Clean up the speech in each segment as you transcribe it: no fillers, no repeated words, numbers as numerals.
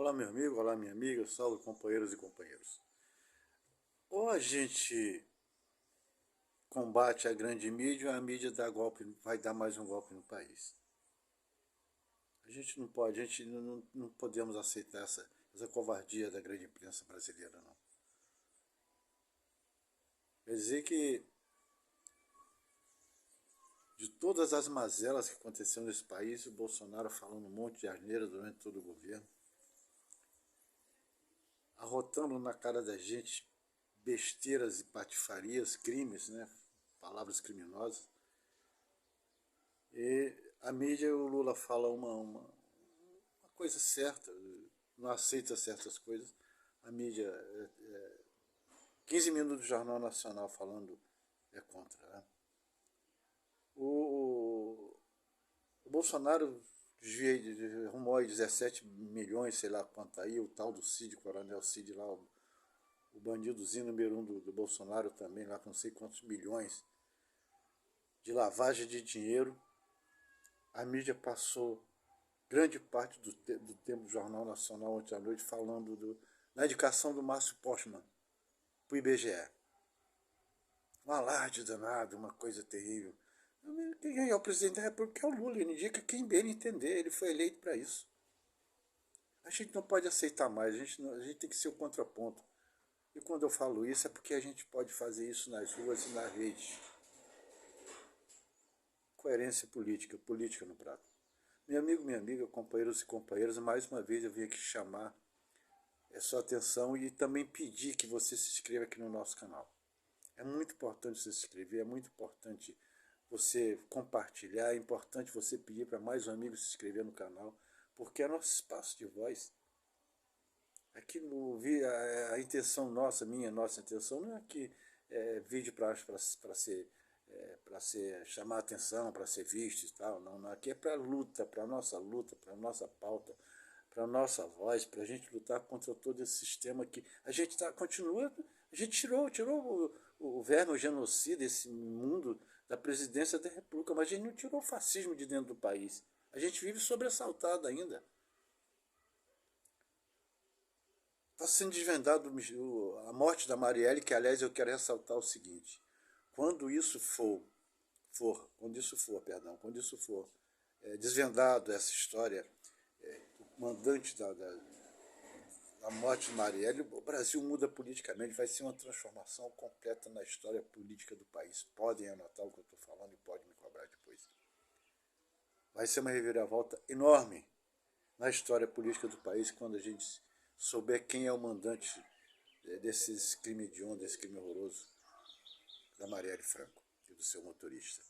Olá, meu amigo, olá, minha amiga, salve, companheiros e companheiros. Ou a gente combate a grande mídia, ou a mídia dá golpe, vai dar mais um golpe no país. A gente não pode, a gente não podemos aceitar essa covardia da grande imprensa brasileira, não. Quer dizer que de todas as mazelas que aconteceram nesse país, o Bolsonaro falando um monte de asneira durante todo o governo, arrotando na cara da gente besteiras e patifarias, crimes, né? Palavras criminosas. E a mídia, o Lula fala uma coisa certa, não aceita certas coisas. A mídia, 15 minutos do Jornal Nacional falando é contra. Né? O Bolsonaro arrumou aí 17 milhões, sei lá quanto aí, o tal do Cid, Coronel Cid lá, o bandidozinho número 1 do Bolsonaro também, lá com não sei quantos milhões de lavagem de dinheiro. A mídia passou grande parte do tempo do Jornal Nacional ontem à noite falando na indicação do Márcio Postman para o IBGE. Um alarde danado, uma coisa terrível. Quem é o presidente da República é o Lula, ele indica quem bem entender, ele foi eleito para isso. A gente não pode aceitar mais, a gente tem que ser o contraponto. E quando eu falo isso é porque a gente pode fazer isso nas ruas e na rede. Coerência política, política no prato. Meu amigo, minha amiga, companheiros e companheiras, mais uma vez eu vim aqui chamar a sua atenção e também pedir que você se inscreva aqui no nosso canal. É muito importante você se inscrever, é muito importante você compartilhar, é importante você pedir para mais um amigo se inscrever no canal, porque é nosso espaço de voz. Aqui a intenção nossa, nossa intenção não é que vídeo para ser chamar atenção, para ser visto e tal, não, aqui é para luta, para nossa pauta, para nossa voz, para a gente lutar contra todo esse sistema que a gente continua, a gente tirou o verme, o genocida, esse mundo da presidência da República, mas a gente não tirou o fascismo de dentro do país. A gente vive sobressaltado ainda. Está sendo desvendado a morte da Marielle, que aliás eu quero ressaltar o seguinte, quando isso for desvendado essa história, o mandante da morte de Marielle, o Brasil muda politicamente, vai ser uma transformação completa na história política do país. Podem anotar o que eu estou falando e podem me cobrar depois. Vai ser uma reviravolta enorme na história política do país quando a gente souber quem é o mandante desses crimes de onda, desse crime horroroso da Marielle Franco e do seu motorista.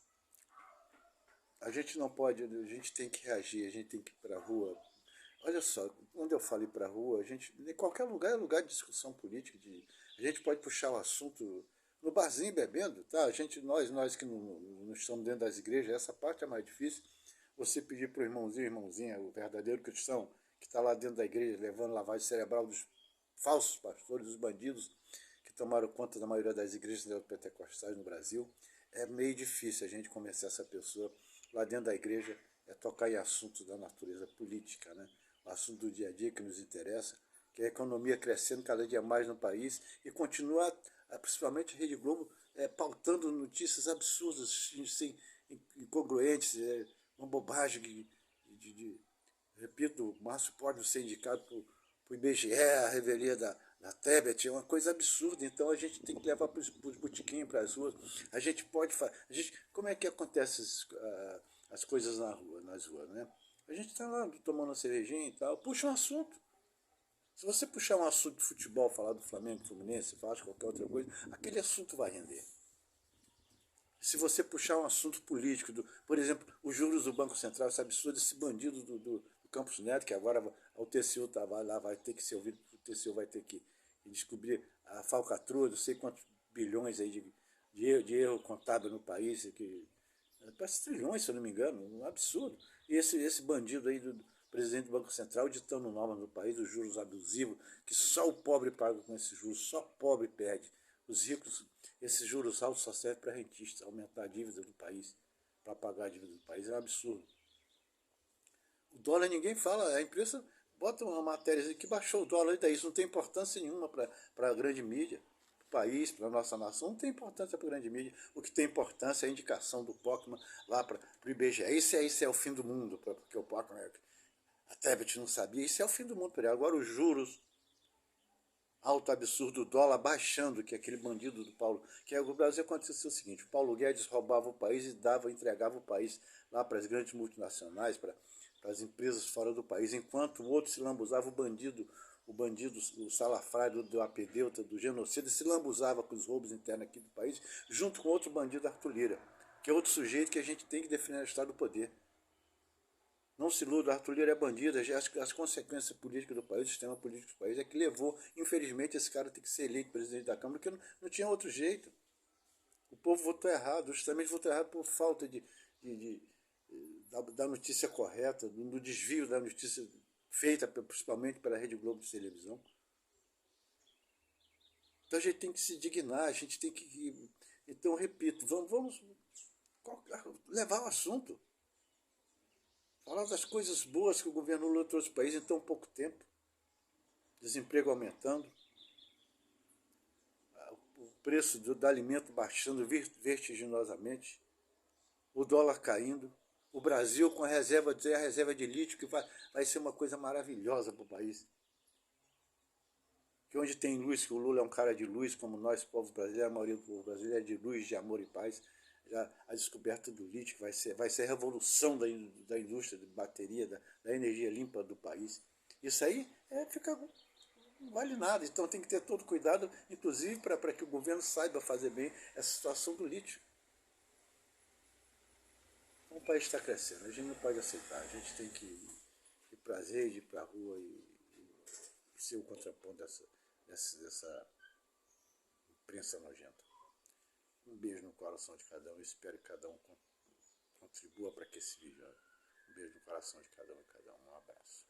A gente não pode, a gente tem que reagir, a gente tem que ir para a rua. Olha só, quando eu falo ir para a rua, em qualquer lugar é lugar de discussão política, a gente pode puxar o assunto no barzinho bebendo, tá? Nós que não estamos dentro das igrejas, essa parte é mais difícil. Você pedir para o irmãozinho, irmãzinha, o verdadeiro cristão, que está lá dentro da igreja levando lavagem cerebral dos falsos pastores, dos bandidos que tomaram conta da maioria das igrejas neopentecostais no Brasil, é meio difícil a gente convencer essa pessoa lá dentro da igreja tocar em assuntos da natureza política, né? O assunto do dia a dia que nos interessa, que é a economia crescendo cada dia mais no país e continua, principalmente a Rede Globo, pautando notícias absurdas, assim, incongruentes, uma bobagem repito, o Márcio pode ser indicado para o IBGE, a revelia da Tebet, é uma coisa absurda, então a gente tem que levar para os botiquinhos, para as ruas, a gente pode fazer, como é que acontece as coisas nas ruas, né? A gente está lá tomando uma cervejinha e tal, puxa um assunto. Se você puxar um assunto de futebol, falar do Flamengo, Fluminense, Vasco, qualquer outra coisa, aquele assunto vai render. Se você puxar um assunto político, por exemplo, os juros do Banco Central, esse absurdo, esse bandido do Campos Neto, que agora o TCU lá, vai ter que ser ouvido, o TCU vai ter que descobrir a falcatrua, não sei quantos bilhões aí de erro contábil no país, que parece trilhões, se eu não me engano, um absurdo. E esse bandido aí do presidente do Banco Central ditando normas no país, os juros abusivos, que só o pobre paga com esses juros, só o pobre perde. Os ricos, esses juros altos só servem para rentistas, aumentar a dívida do país, para pagar a dívida do país, é um absurdo. O dólar ninguém fala, a imprensa bota uma matéria que baixou o dólar, e daí isso não tem importância nenhuma para a grande mídia, para o país, para a nossa nação, não tem importância para a grande mídia. O que tem importância é a indicação do Pokémon lá para o IBGE. Isso é o fim do mundo, porque o Pokémon, a Tebet não sabia, isso é o fim do mundo para ele. Agora os juros, alto absurdo, o dólar baixando, que é aquele bandido do Paulo, que é, o Brasil aconteceu o seguinte, o Paulo Guedes roubava o país e entregava o país lá para as grandes multinacionais, para as empresas fora do país, enquanto o outro se lambuzava, o salafrário do apedeuta, do genocida, se lambuzava com os roubos internos aqui do país, junto com outro bandido, Arthur Lira, que é outro sujeito que a gente tem que defender no estado do poder. Não se iluda, Arthur Lira é bandido, as consequências políticas do país, o sistema político do país, é que levou, infelizmente, esse cara a ter que ser eleito presidente da Câmara, porque não tinha outro jeito. O povo votou errado, justamente votou errado por falta da notícia correta, do desvio da notícia feita principalmente pela Rede Globo de televisão. Então a gente tem que se dignar, a gente tem que... Então, repito, vamos levar o assunto. Falar das coisas boas que o governo Lula trouxe para o país em tão pouco tempo. Desemprego aumentando, o preço do alimento baixando vertiginosamente, o dólar caindo, o Brasil com a reserva de lítio, que vai ser uma coisa maravilhosa para o país. Que onde tem luz, que o Lula é um cara de luz, como nós, povo brasileiro, a maioria do povo brasileiro é de luz, de amor e paz. Já a descoberta do lítio vai ser a revolução da indústria de bateria, da energia limpa do país. Isso aí não vale nada, então tem que ter todo cuidado, inclusive para que o governo saiba fazer bem essa situação do lítio. Então, o país está crescendo, a gente não pode aceitar, a gente tem que ir para as redes, ir para a rua e ser o contraponto dessa imprensa nojenta. Um beijo no coração de cada um, eu espero que cada um contribua para que esse vídeo. Um beijo no coração de cada um e cada um. Um abraço.